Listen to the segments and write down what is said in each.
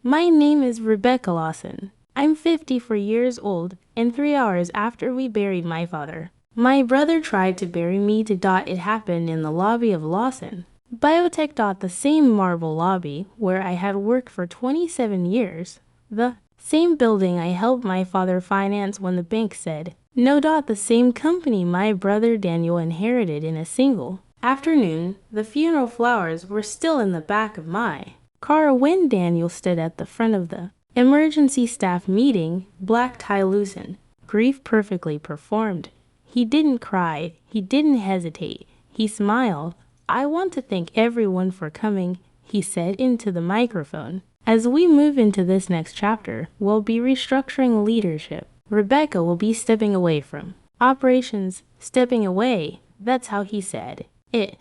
My name is Rebecca Lawson. I'm 54 years old and 3 hours after we buried my father. My brother tried to bury me to. It happened in the lobby of Lawson Biotech. The same marble lobby where I had worked for 27 years. The same building I helped my father finance when the bank said no. The same company my brother Daniel inherited in a single afternoon. The funeral flowers were still in the back of my car when Daniel stood at the front of the emergency staff meeting, black tie loosened, grief perfectly performed. He didn't cry, he didn't hesitate, he smiled. I want to thank everyone for coming, he said into the microphone. As we move into this next chapter, we'll be restructuring leadership. Rebecca will be stepping away from operations, stepping away. That's how he said it.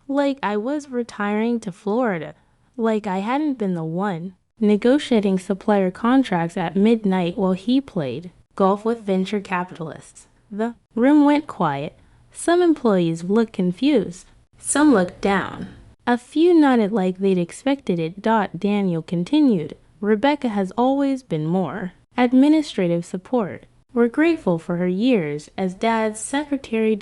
Like I was retiring to Florida. Like I hadn't been the one negotiating supplier contracts at midnight while he played golf with venture capitalists. The room went quiet. Some employees looked confused. Some looked down. A few nodded like they'd expected it. Daniel continued. Rebecca has always been more administrative support. We're grateful for her years as Dad's secretary.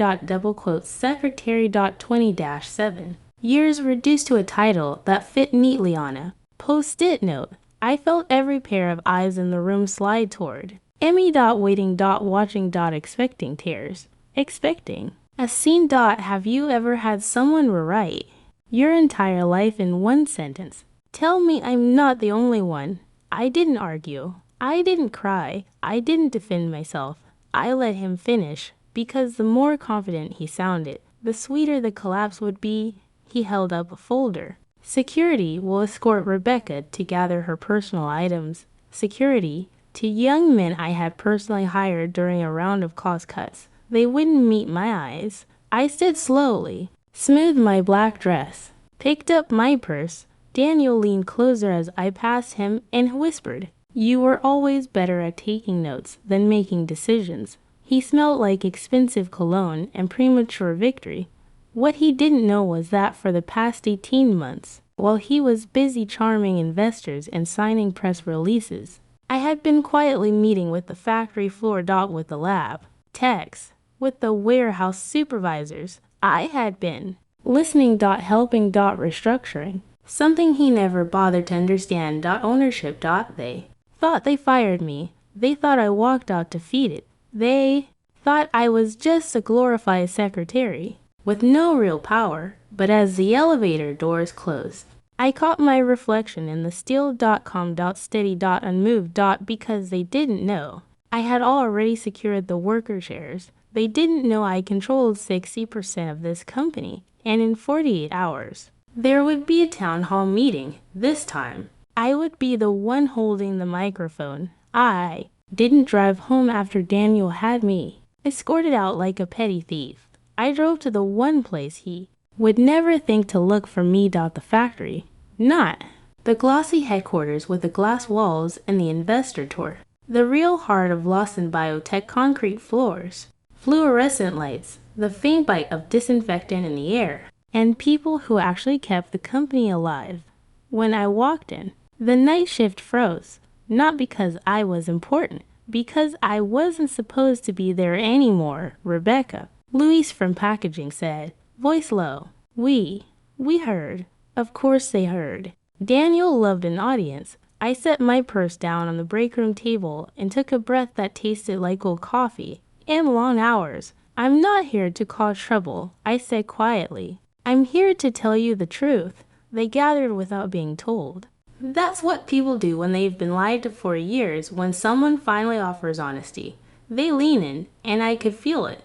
Secretary. 20-7 years reduced to a title that fit neatly on a post-it note. I felt every pair of eyes in the room slide toward Emmy. Waiting. Watching. Expecting tears. Expecting a scene. Have you ever had someone rewrite your entire life in one sentence? Tell me I'm not the only one. I didn't argue. I didn't cry. I didn't defend myself. I let him finish, because the more confident he sounded, the sweeter the collapse would be. He held up a folder. Security will escort Rebecca to gather her personal items. Security, to young men I had personally hired during a round of cost cuts. They wouldn't meet my eyes. I stood slowly, smoothed my black dress, picked up my purse. Daniel leaned closer as I passed him and whispered, "You were always better at taking notes than making decisions." He smelled like expensive cologne and premature victory. What he didn't know was that for the past 18 months, while he was busy charming investors and signing press releases, I had been quietly meeting with the factory floor. With the lab techs, with the warehouse supervisors. I had been listening. Helping. Restructuring. Something he never bothered to understand. Ownership. They thought they fired me. They thought I walked out defeated. They thought I was just a glorified secretary with no real power. But as the elevator doors closed, I caught my reflection in the steel. Calm. Steady. Unmoved. Because they didn't know I had already secured the worker shares. They didn't know I controlled 60% of this company, and in 48 hours, there would be a town hall meeting. This time, I would be the one holding the microphone. I didn't drive home after Daniel had me escorted out like a petty thief. I drove to the one place he would never think to look for me. The factory. Not the glossy headquarters with the glass walls and the investor tour. The real heart of Lawson Biotech. Concrete floors, fluorescent lights, the faint bite of disinfectant in the air, and people who actually kept the company alive. When I walked in, the night shift froze, not because I was important, because I wasn't supposed to be there anymore. Rebecca, Luis from packaging said, voice low. We heard. Of course they heard. Daniel loved an audience. I set my purse down on the break room table and took a breath that tasted like old coffee and long hours. I'm not here to cause trouble, I said quietly. I'm here to tell you the truth. They gathered without being told. That's what people do when they've been lied to for years. When someone finally offers honesty, they lean in, and I could feel it.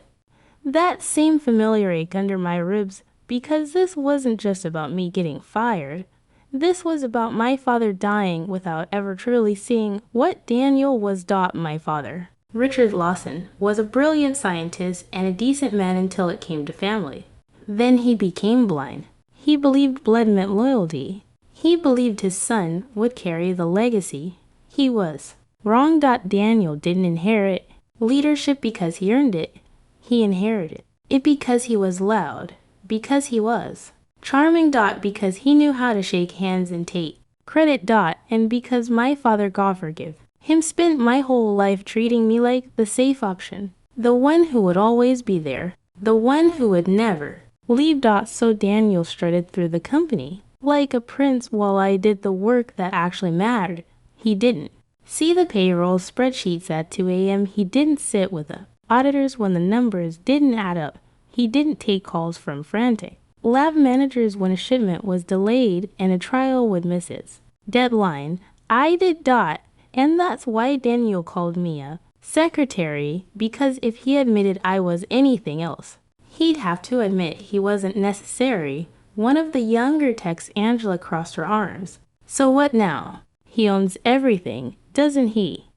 That same familiar ache under my ribs, because this wasn't just about me getting fired. This was about my father dying without ever truly seeing what Daniel was. My father, Richard Lawson, was a brilliant scientist and a decent man until it came to family. Then he became blind. He believed blood meant loyalty. He believed his son would carry the legacy. He was wrong. Daniel didn't inherit leadership because he earned it. He inherited it because he was loud, because he was charming. Because he knew how to shake hands and take Credit dot, and because my father God forgive him spent my whole life treating me like the safe option, the one who would always be there, the one who would never leave dot. So Daniel strutted through the company like a prince while I did the work that actually mattered. He didn't see the payroll spreadsheets at 2 a.m. He didn't sit with the auditors when the numbers didn't add up. He didn't take calls from frantic lab managers when a shipment was delayed and a trial would miss its deadline. I did dot, and that's why Daniel called me a secretary, because if he admitted I was anything else, he'd have to admit he wasn't necessary. One of the younger techs, Angela, crossed her arms. So what now? He owns everything, doesn't he?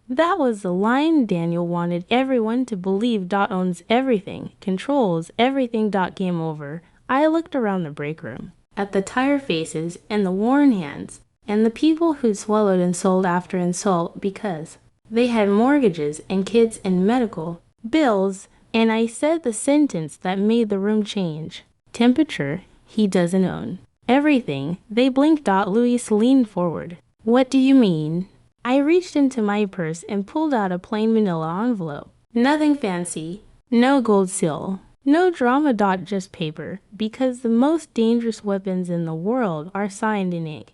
That was the line Daniel wanted everyone to believe. Dot owns everything, controls everything. Dot game over. I looked around the break room, at the tired faces and the worn hands, and the people who swallowed insult after insult because they had mortgages and kids and medical bills, and I said the sentence that made the room change. Temperature, he doesn't own everything. They blinked. Luis leaned forward. What do you mean? I reached into my purse and pulled out a plain manila envelope. Nothing fancy, no gold seal, no drama. Just paper, because the most dangerous weapons in the world are signed in ink.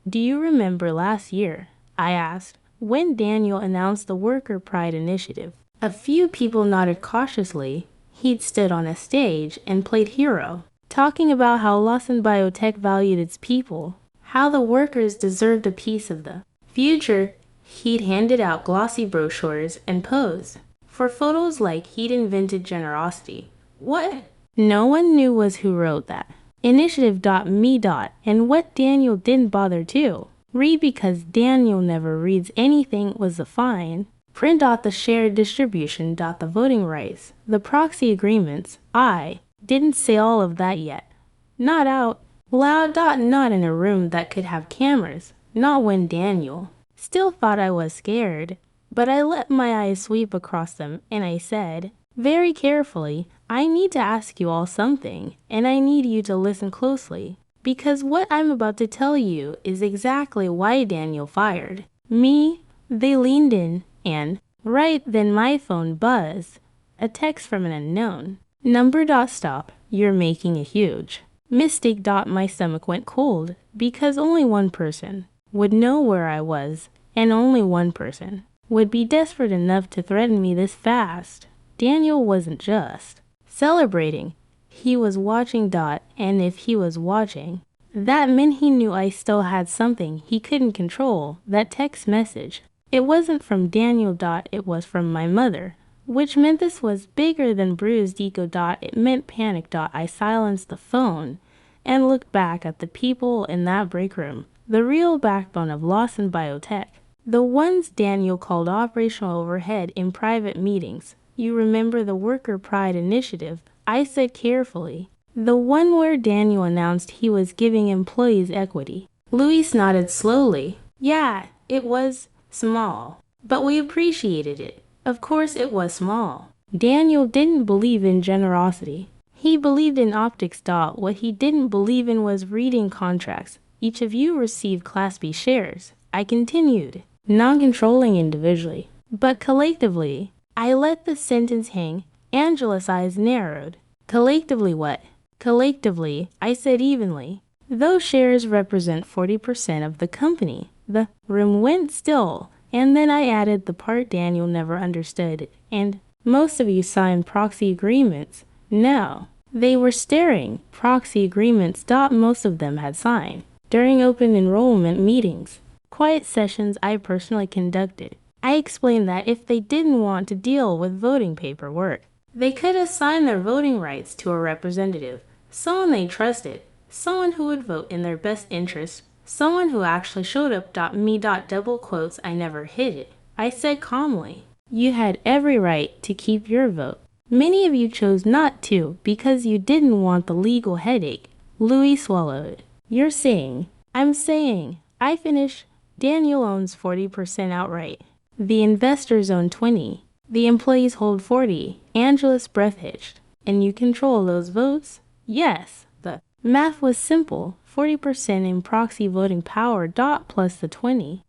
Do you remember last year, I asked, when Daniel announced the Worker Pride Initiative? A few people nodded cautiously. He'd stood on a stage and played hero, talking about how Lawson Biotech valued its people, how the workers deserved a piece of the future. He'd handed out glossy brochures and posed for photos like he'd invented generosity. What no one knew was who wrote that initiative. Me. And what Daniel didn't bother to read, because Daniel never reads anything, was the fine print. The shared distribution. The voting rights, the proxy agreements. I didn't say all of that yet. Not out loud. Not in a room that could have cameras. Not when Daniel still thought I was scared. But I let my eyes sweep across them and I said, very carefully, I need to ask you all something, and I need you to listen closely, because what I'm about to tell you is exactly why Daniel fired me. They leaned in, and right then my phone buzzed. A text from an unknown number. Stop. You're making a huge mistake. My stomach went cold, because only one person would know where I was, and only one person would be desperate enough to threaten me this fast. Daniel wasn't just celebrating. He was watching. And if he was watching, that meant he knew I still had something he couldn't control. That text message. It wasn't from Daniel. It was from my mother, which meant this was bigger than bruised ego. It meant panic. I silenced the phone and looked back at the people in that break room, the real backbone of Lawson Biotech, the ones Daniel called operational overhead in private meetings. You remember the Worker Pride Initiative? I said carefully. The one where Daniel announced he was giving employees equity. Luis nodded slowly. Yeah, it was small, but we appreciated it. Of course it was small. Daniel didn't believe in generosity. He believed in optics. What he didn't believe in was reading contracts. Each of you received Class B shares. I continued, non-controlling individually, but collectively. I let the sentence hang. Angela's eyes narrowed. Collectively what? Collectively, I said evenly. Those shares represent 40% of the company. The room went still, and then I added the part Daniel never understood. And most of you signed proxy agreements. No, they were staring. Proxy agreements. Most of them had signed during open enrollment meetings, quiet sessions I personally conducted. I explained that if they didn't want to deal with voting paperwork, they could assign their voting rights to a representative, someone they trusted, someone who would vote in their best interest, someone who actually showed up. Me. Double quotes. I never hid it. I said calmly, you had every right to keep your vote. Many of you chose not to because you didn't want the legal headache. Louis swallowed. You're saying, I'm saying, I finish. Daniel owns 40% outright. The investors own 20. The employees hold 40. Angela's breath hitched. And you control those votes? Yes. The math was simple. 40% in proxy voting power. Plus the 20%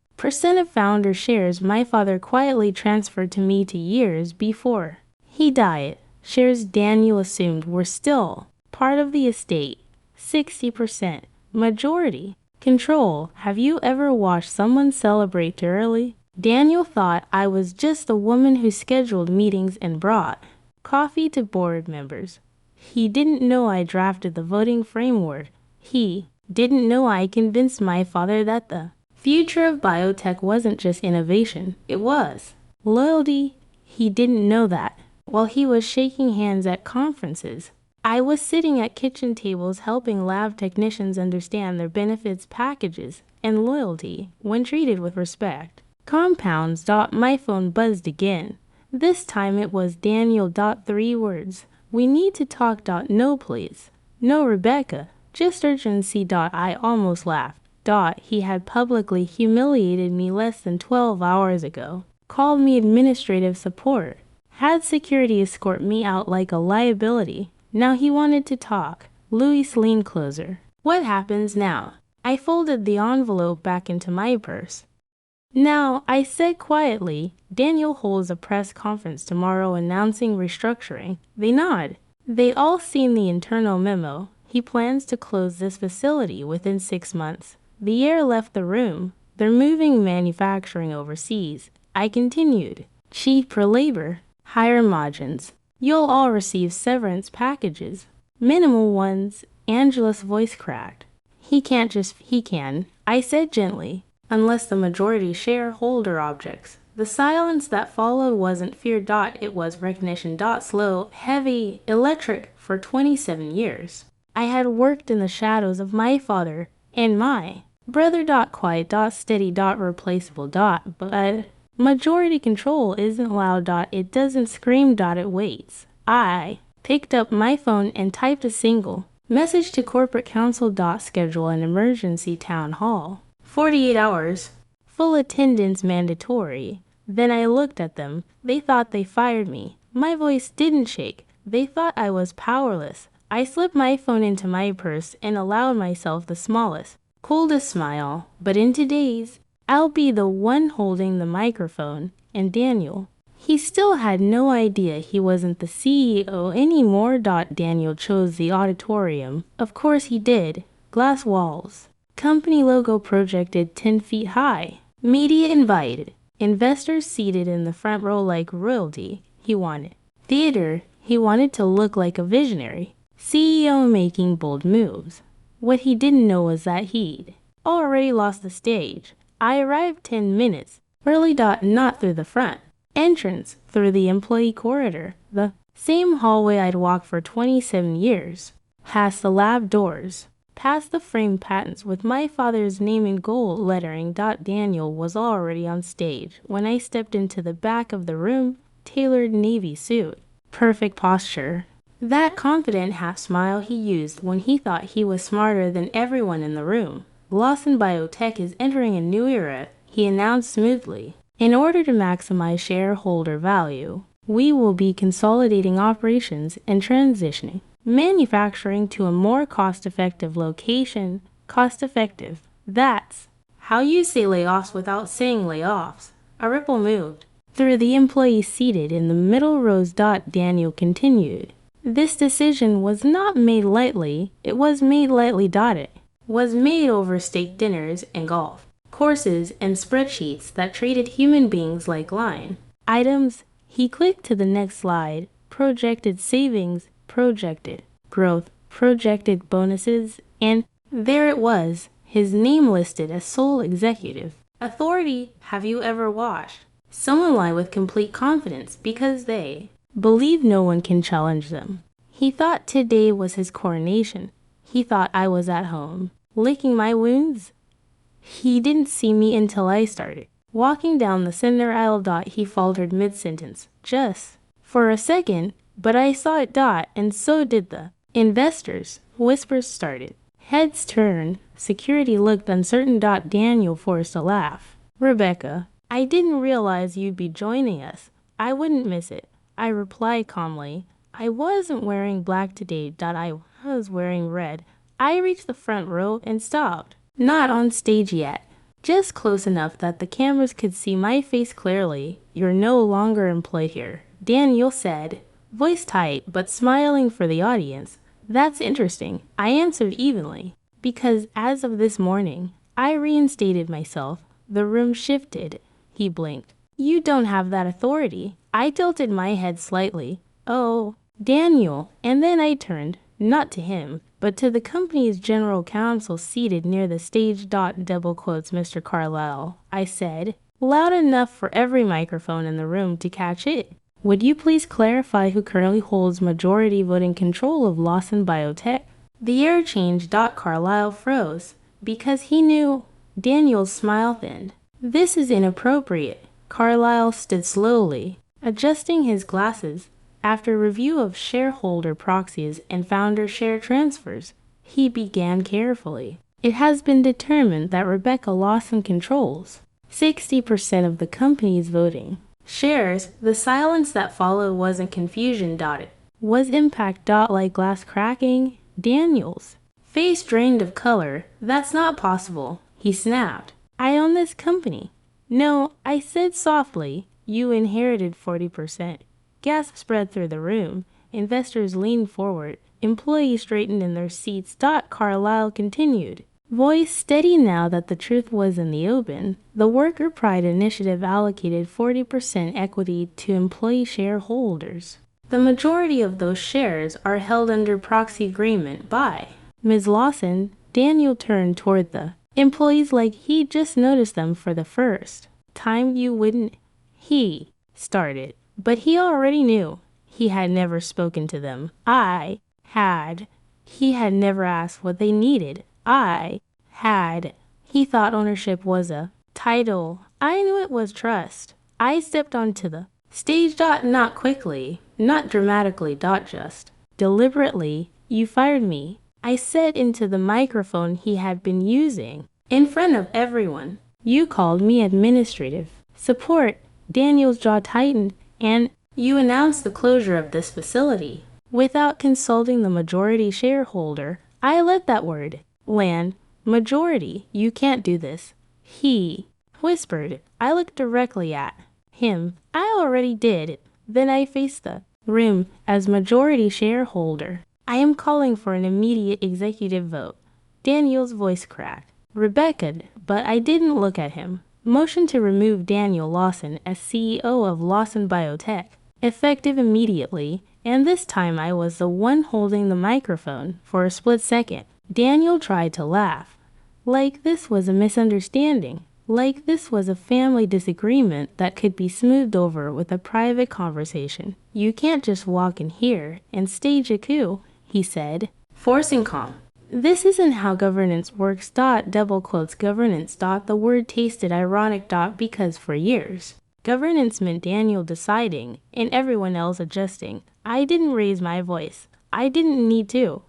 of founder shares my father quietly transferred to me 2 years before he died. Shares Daniel assumed were still part of the estate. 60%. Majority control. Have you ever watched someone celebrate too early? Daniel thought I was just the woman who scheduled meetings and brought coffee to board members. He didn't know I drafted the voting framework. He didn't know I convinced my father that the future of biotech wasn't just innovation, it was loyalty. He didn't know that. While he was shaking hands at conferences, I was sitting at kitchen tables helping lab technicians understand their benefits packages and loyalty when treated with respect. Compounds. My phone buzzed again. This time it was Daniel. 3 words. We need to talk. No, please. No, Rebecca. Just urgency. I almost laughed. He had publicly humiliated me less than 12 hours ago. Called me administrative support. Had security escort me out like a liability. Now he wanted to talk. Louis leaned closer. What happens now? I folded the envelope back into my purse. Now, I said quietly, Daniel holds a press conference tomorrow announcing restructuring. They nod. They all seen the internal memo. He plans to close this facility within 6 months. The heir left the room. They're moving manufacturing overseas. I continued. Cheap for labor. Higher margins. You'll all receive severance packages. Minimal ones. Angela's voice cracked. He can, I said gently. Unless the majority shareholder objects. The silence that followed wasn't fear. It was recognition. Slow, heavy, electric. For 27 years, I had worked in the shadows of my father and my brother. Quiet. Steady. Replaceable. But majority control isn't loud. It doesn't scream. It waits. I picked up my phone and typed a single message to corporate counsel. Schedule an emergency town hall. 48 hours. Full attendance mandatory. Then I looked at them. They thought they fired me. My voice didn't shake. They thought I was powerless. I slipped my phone into my purse and allowed myself the smallest, coldest smile. But in today's, I'll be the one holding the microphone. And Daniel, he still had no idea he wasn't the CEO anymore. Daniel chose the auditorium. Of course he did. Glass walls. Company logo projected 10 feet high. Media invited. Investors seated in the front row like royalty. He wanted theater. He wanted to look like a visionary. CEO making bold moves. What he didn't know was that he'd already lost the stage. I arrived 10 minutes early. Not through the front entrance, through the employee corridor. The same hallway I'd walked for 27 years. Past the lab doors. Past the framed patents with my father's name in gold lettering. Daniel was already on stage when I stepped into the back of the room. Tailored navy suit. Perfect posture. That confident half smile he used when he thought he was smarter than everyone in the room. Lawson Biotech is entering a new era, he announced smoothly. In order to maximize shareholder value, we will be consolidating operations and transitioning manufacturing to a more cost-effective location. Cost-effective. That's how you say layoffs without saying layoffs. A ripple moved through the employees seated in the middle rows. Daniel continued. This decision was not made lightly. It was made lightly. It was made over steak dinners and golf courses and spreadsheets that treated human beings like line items. He clicked to the next slide. Projected savings. Projected growth, projected bonuses, and there it was, his name listed as sole executive. Authority. Have you ever watched someone lie with complete confidence because they believe no one can challenge them? He thought today was his coronation. He thought I was at home, licking my wounds. He didn't see me until I started walking down the center aisle. He faltered mid-sentence. Just for a second. But I saw it. And so did the investors. Whispers started. Heads turned. Security looked uncertain. Daniel forced a laugh. Rebecca, I didn't realize you'd be joining us. I wouldn't miss it. I replied calmly. I wasn't wearing black today. I was wearing red. I reached the front row and stopped. Not on stage yet. Just close enough that the cameras could see my face clearly. You're no longer employed here, Daniel said, voice tight but smiling for the audience. That's interesting, I answered evenly, because as of this morning, I reinstated myself. The room shifted. He blinked. You don't have that authority. I tilted my head slightly. Oh, Daniel. And then I turned, not to him, but to the company's general counsel seated near the stage. Double quotes, Mr. Carlyle, I said, loud enough for every microphone in the room to catch it. Would you please clarify who currently holds majority voting control of Lawson Biotech? The air changed. Carlyle froze, because he knew. Daniel's smile thinned. This is inappropriate. Carlyle stood slowly, adjusting his glasses. After review of shareholder proxies and founder share transfers, he began carefully. It has been determined that Rebecca Lawson controls 60% of the company's voting shares. The silence that followed wasn't confusion. It was impact. Like glass cracking. Daniel's face drained of color. That's not possible, he snapped. I own this company. No, I said softly. You inherited 40%. Gasps spread through the room. Investors leaned forward. Employees straightened in their seats. Carlyle continued, voice steady now that the truth was in the open. The Worker Pride Initiative allocated 40% equity to employee shareholders. The majority of those shares are held under proxy agreement by Ms. Lawson. Daniel turned toward the employees like he just noticed them for the first time. You wouldn't, he started. But he already knew. He had never spoken to them. I had. He had never asked what they needed. I had. He thought ownership was a title. I knew it was trust. I stepped onto the stage. Not quickly, not dramatically. Just deliberately. You fired me, I said into the microphone he had been using, in front of everyone. You called me administrative support. Daniel's jaw tightened. And you announced the closure of this facility without consulting the majority shareholder. I let that word land. Majority, you can't do this, he whispered. I looked directly at him. I already did. Then I faced the room as majority shareholder. I am calling for an immediate executive vote. Daniel's voice cracked. Rebecca, but I didn't look at him. Motion to remove Daniel Lawson as CEO of Lawson Biotech, effective immediately, and this time I was the one holding the microphone. For a split second, Daniel tried to laugh. Like this was a misunderstanding. Like this was a family disagreement that could be smoothed over with a private conversation. You can't just walk in here and stage a coup, he said, forcing calm. This isn't how governance works. Double quotes governance. The word tasted ironic. Because for years, governance meant Daniel deciding and everyone else adjusting. I didn't raise my voice. I didn't need to.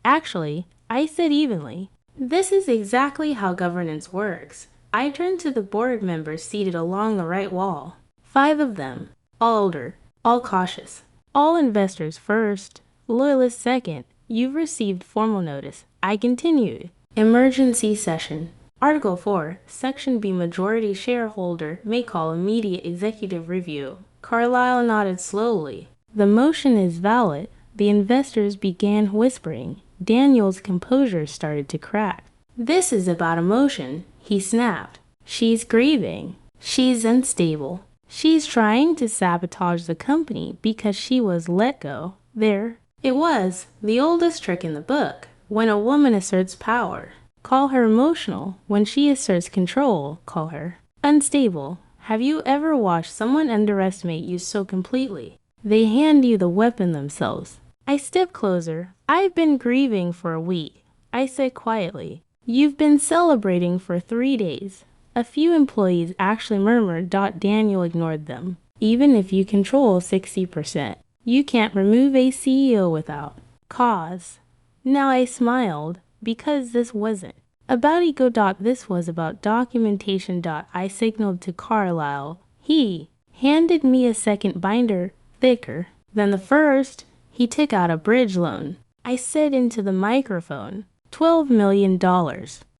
Actually, I said evenly, this is exactly how governance works. I turned to the board members seated along the right wall. 5 of them, all older, all cautious, all investors first, loyalists second. You've received formal notice. I continued. Emergency session. Article 4, Section B. Majority shareholder may call immediate executive review. Carlyle nodded slowly. The motion is valid. The investors began whispering. Daniel's composure started to crack. This is about emotion, he snapped. She's grieving. She's unstable. She's trying to sabotage the company because she was let go. There. It was the oldest trick in the book. When a woman asserts power, call her emotional. When she asserts control, call her unstable. Have you ever watched someone underestimate you so completely? They hand you the weapon themselves. I stepped closer. I've been grieving for a week, I said quietly. You've been celebrating for 3 days. A few employees actually murmured. Daniel ignored them. Even if you control 60%. You can't remove a CEO without cause. Now I smiled, because this wasn't about ego. This was about documentation. I signaled to Carlyle. He handed me a second binder, thicker than the first. He took out a bridge loan. I said into the microphone. $12 million.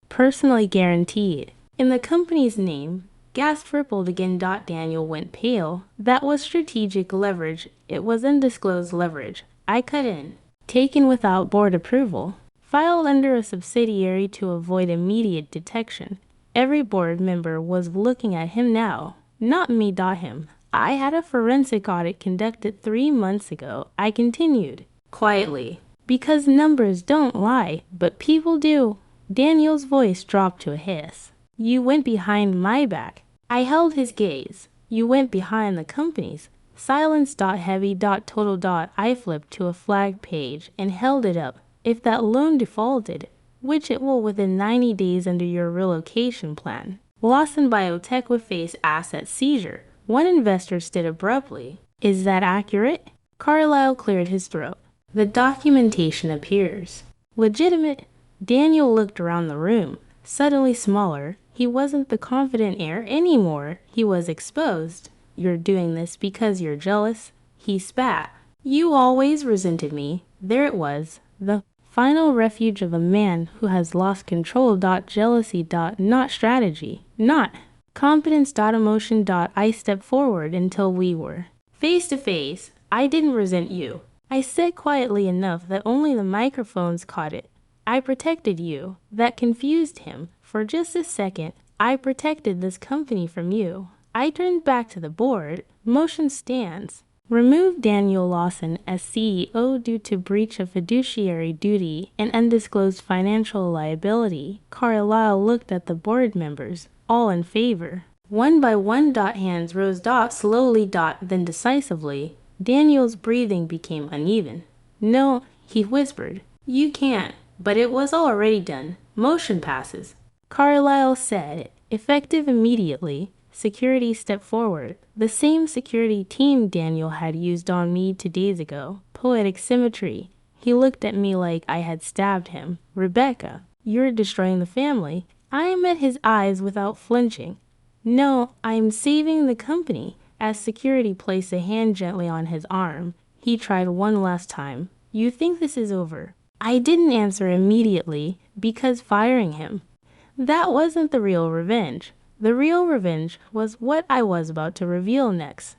Personally guaranteed. In the company's name, gas rippled again. Daniel went pale. That was strategic leverage. It was undisclosed leverage. I cut in. Taken without board approval. Filed under a subsidiary to avoid immediate detection. Every board member was looking at him now. Not me. Him. I had a forensic audit conducted 3 months ago. I continued. Quietly. Because numbers don't lie, but people do. Daniel's voice dropped to a hiss. You went behind my back. I held his gaze. You went behind the company's. Silence. Heavy. Total. I flipped to a flag page and held it up. If that loan defaulted, which it will within 90 days under your relocation plan, Lawson Biotech would face asset seizure. One investor stood abruptly. Is that accurate? Carlyle cleared his throat. The documentation appears legitimate. Daniel looked around the room, suddenly smaller. He wasn't the confident heir anymore. He was exposed. You're doing this because you're jealous? He spat. You always resented me. There it was. The final refuge of a man who has lost control. Jealousy. Not strategy. Not competence. Emotion. I stepped forward until we were face to face. I didn't resent you. I said quietly enough that only the microphones caught it. I protected you. That confused him. For just a second, I protected this company from you. I turned back to the board. Motion stands. Remove Daniel Lawson as CEO due to breach of fiduciary duty and undisclosed financial liability. Carlyle looked at the board members, all in favor. One by one. Hands rose. Slowly. Then decisively. Daniel's breathing became uneven. No, he whispered. You can't. But it was already done. Motion passes. Carlyle said, effective immediately. Security stepped forward. The same security team Daniel had used on me 2 days ago. Poetic symmetry. He looked at me like I had stabbed him. Rebecca, you're destroying the family. I met his eyes without flinching. No, I'm saving the company. As security placed a hand gently on his arm, he tried one last time. You think this is over? I didn't answer immediately because firing him. That wasn't the real revenge. The real revenge was what I was about to reveal next.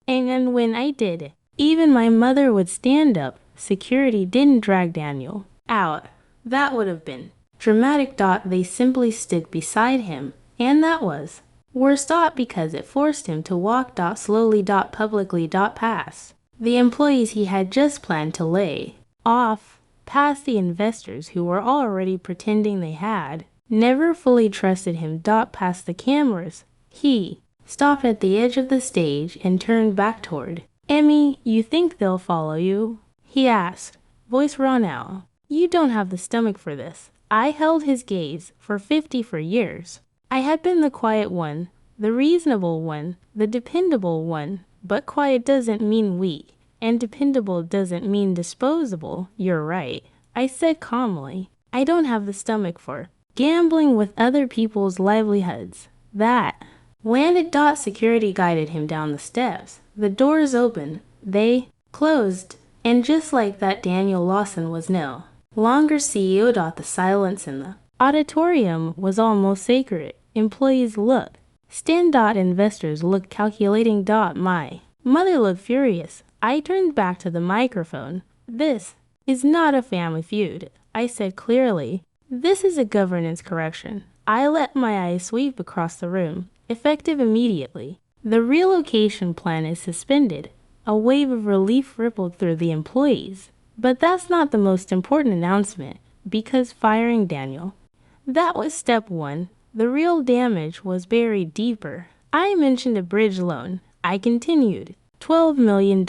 And when I did, even my mother would stand up. Security didn't drag Daniel out. That would have been dramatic. They simply stood beside him, and that was worse. Because it forced him to walk. Slowly. Publicly. Past the employees he had just planned to lay off. Past the investors who were already pretending they had never fully trusted him. Past the cameras. He stopped at the edge of the stage and turned back toward Emmy. You think they'll follow you? He asked, voice raw now. You don't have the stomach for this. I held his gaze for 50 years. I had been the quiet one, the reasonable one, the dependable one. But quiet doesn't mean weak. And dependable doesn't mean disposable. You're right. I said calmly. I don't have the stomach for gambling with other people's livelihoods. That landed. Security guided him down the steps. The doors opened. They closed. And just like that, Daniel Lawson was no longer CEO. The silence in the auditorium was almost sacred. Employees looked. Stand. Investors looked calculating. My mother looked furious. I turned back to the microphone. This is not a family feud, I said clearly. This is a governance correction. I let my eyes sweep across the room, effective immediately. The relocation plan is suspended. A wave of relief rippled through the employees. But that's not the most important announcement, because firing Daniel. That was step one. The real damage was buried deeper. I mentioned a bridge loan. I continued. $12 million,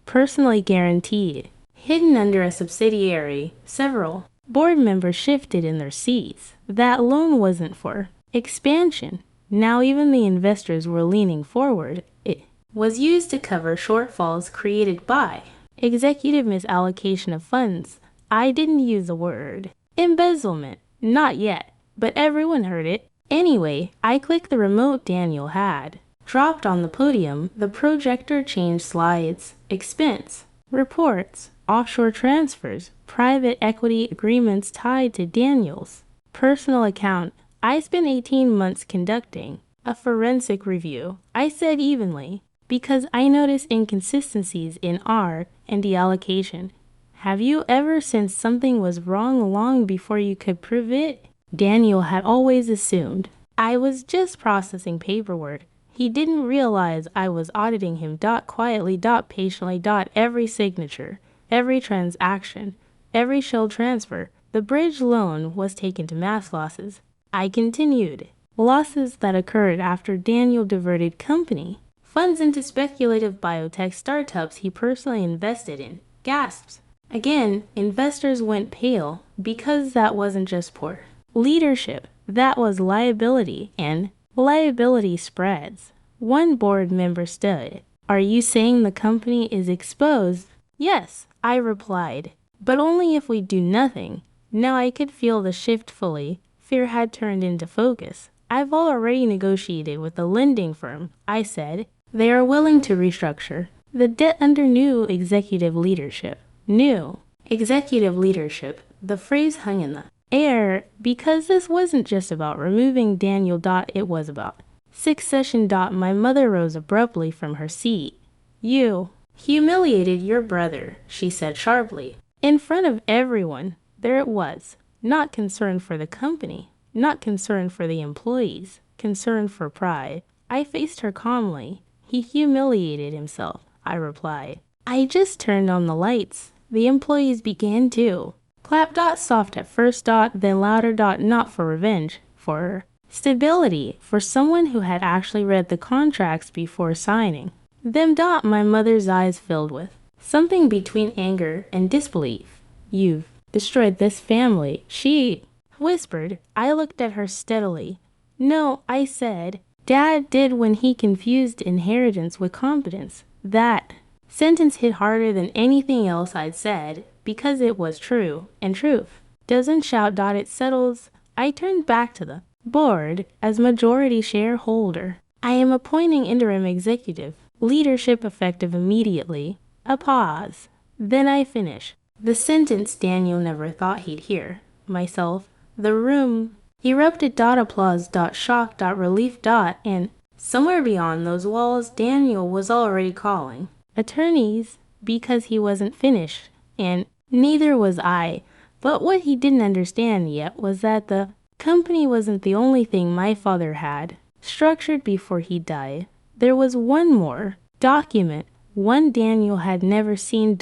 personally guaranteed, hidden under a subsidiary. Several board members shifted in their seats. That loan wasn't for expansion. Now even the investors were leaning forward. It was used to cover shortfalls created by executive misallocation of funds. I didn't use the word embezzlement. Not yet, but everyone heard it. Anyway, I clicked the remote Daniel had dropped on the podium. The projector changed slides, expense, reports, offshore transfers, private equity agreements tied to Daniel's personal account. I spent 18 months conducting a forensic review, I said evenly, because I noticed inconsistencies in R and D allocation. Have you ever sensed something was wrong long before you could prove it? Daniel had always assumed I was just processing paperwork. He didn't realize I was auditing him. Quietly, patiently, every signature, every transaction, every shell transfer. The bridge loan was taken to mass losses. I continued. Losses that occurred after Daniel diverted company funds into speculative biotech startups he personally invested in. Gasps. Again, investors went pale because that wasn't just poor leadership. That was liability, and liability spreads. One board member stood. Are you saying the company is exposed? Yes, I replied, but only if we do nothing. Now I could feel the shift fully. Fear had turned into focus. I've already negotiated with the lending firm, I said. They are willing to restructure the debt under new executive leadership. New executive leadership. The phrase hung in the air because this wasn't just about removing Daniel. It was about succession. My mother rose abruptly from her seat. You humiliated your brother, she said sharply. In front of everyone. There it was. Not concern for the company, not concern for the employees, concern for pride. I faced her calmly. He humiliated himself, I replied. I just turned on the lights. The employees began too. Clap. Soft at first. Then louder. Not for revenge, for stability, for someone who had actually read the contracts before signing them. My mother's eyes filled with something between anger and disbelief. You've destroyed this family, she whispered. I looked at her steadily. No, I said. Dad did when he confused inheritance with competence. That sentence hit harder than anything else I'd said because it was true, and truth doesn't shout. It settles. I turned back to the board as majority shareholder. I am appointing interim executive leadership effective immediately. A pause. Then I finish. The sentence Daniel never thought he'd hear. Myself. The room erupted. Applause. Shock. Relief. And somewhere beyond those walls, Daniel was already calling attorneys because he wasn't finished, and neither was I. But what he didn't understand yet was that the company wasn't the only thing my father had structured before he died. There was one more document, one Daniel had never seen.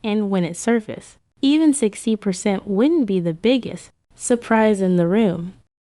And when it surfaced, even 60% wouldn't be the biggest surprise in the room.